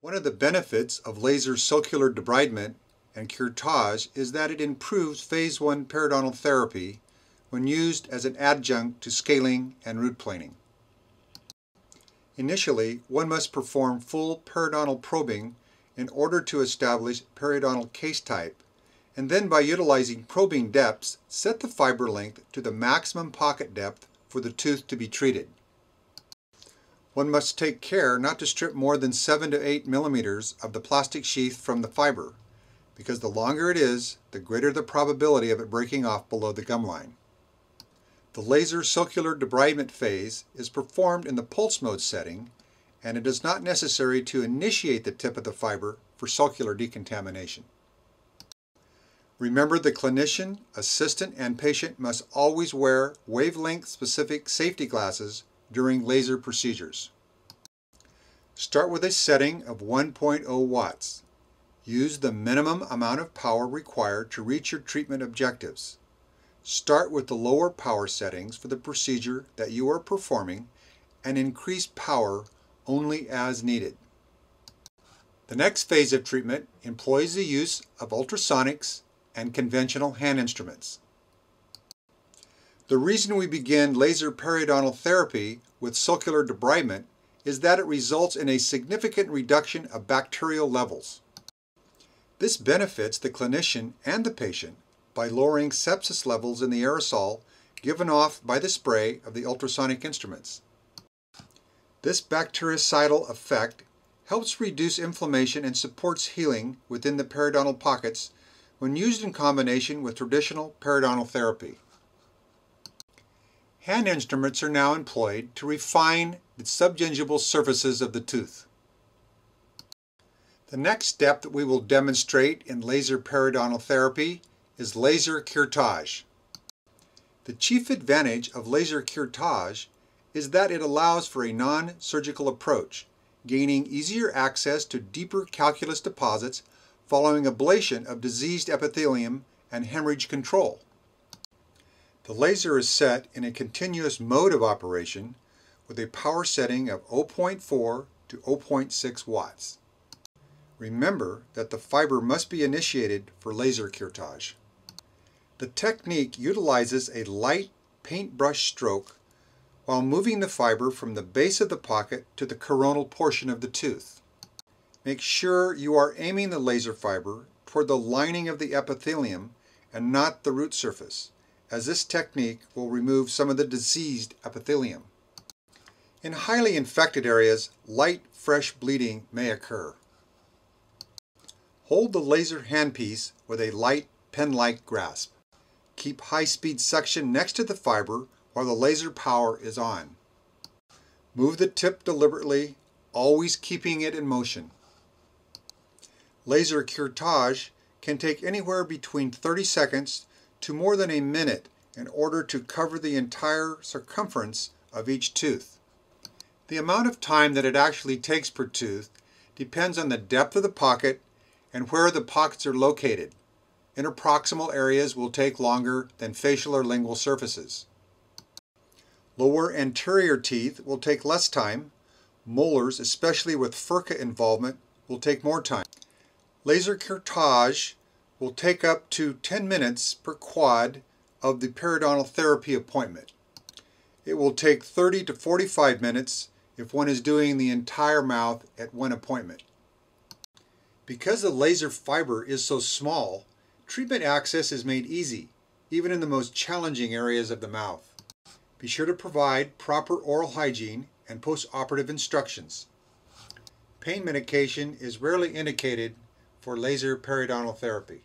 One of the benefits of laser sulcular debridement and curettage is that it improves phase 1 periodontal therapy when used as an adjunct to scaling and root planing. Initially, one must perform full periodontal probing in order to establish periodontal case type, and then by utilizing probing depths, set the fiber length to the maximum pocket depth for the tooth to be treated. One must take care not to strip more than 7 to 8 millimeters of the plastic sheath from the fiber, because the longer it is, the greater the probability of it breaking off below the gum line. The laser sulcular debridement phase is performed in the pulse mode setting, and it is not necessary to initiate the tip of the fiber for sulcular decontamination. Remember, the clinician, assistant, and patient must always wear wavelength-specific safety glasses during laser procedures. Start with a setting of 1.0 watts. Use the minimum amount of power required to reach your treatment objectives. Start with the lower power settings for the procedure that you are performing and increase power only as needed. The next phase of treatment employs the use of ultrasonics and conventional hand instruments. The reason we begin laser periodontal therapy with sulcular debridement is that it results in a significant reduction of bacterial levels. This benefits the clinician and the patient by lowering sepsis levels in the aerosol given off by the spray of the ultrasonic instruments. This bactericidal effect helps reduce inflammation and supports healing within the periodontal pockets when used in combination with traditional periodontal therapy. Hand instruments are now employed to refine the subgingival surfaces of the tooth. The next step that we will demonstrate in laser periodontal therapy is laser curettage. The chief advantage of laser curettage is that it allows for a non-surgical approach, gaining easier access to deeper calculus deposits following ablation of diseased epithelium and hemorrhage control. The laser is set in a continuous mode of operation with a power setting of 0.4 to 0.6 watts. Remember that the fiber must be initiated for laser curettage. The technique utilizes a light paintbrush stroke while moving the fiber from the base of the pocket to the coronal portion of the tooth. Make sure you are aiming the laser fiber toward the lining of the epithelium and not the root surface, as this technique will remove some of the diseased epithelium. In highly infected areas, light, fresh bleeding may occur. Hold the laser handpiece with a light pen-like grasp. Keep high-speed suction next to the fiber while the laser power is on. Move the tip deliberately, always keeping it in motion. Laser curettage can take anywhere between 30 seconds to more than a minute in order to cover the entire circumference of each tooth. The amount of time that it actually takes per tooth depends on the depth of the pocket and where the pockets are located. Interproximal areas will take longer than facial or lingual surfaces. Lower anterior teeth will take less time. Molars, especially with furca involvement, will take more time. Laser curettage will take up to 10 minutes per quad of the periodontal therapy appointment. It will take 30 to 45 minutes if one is doing the entire mouth at one appointment. Because the laser fiber is so small, treatment access is made easy, even in the most challenging areas of the mouth. Be sure to provide proper oral hygiene and post-operative instructions. Pain medication is rarely indicated for laser periodontal therapy.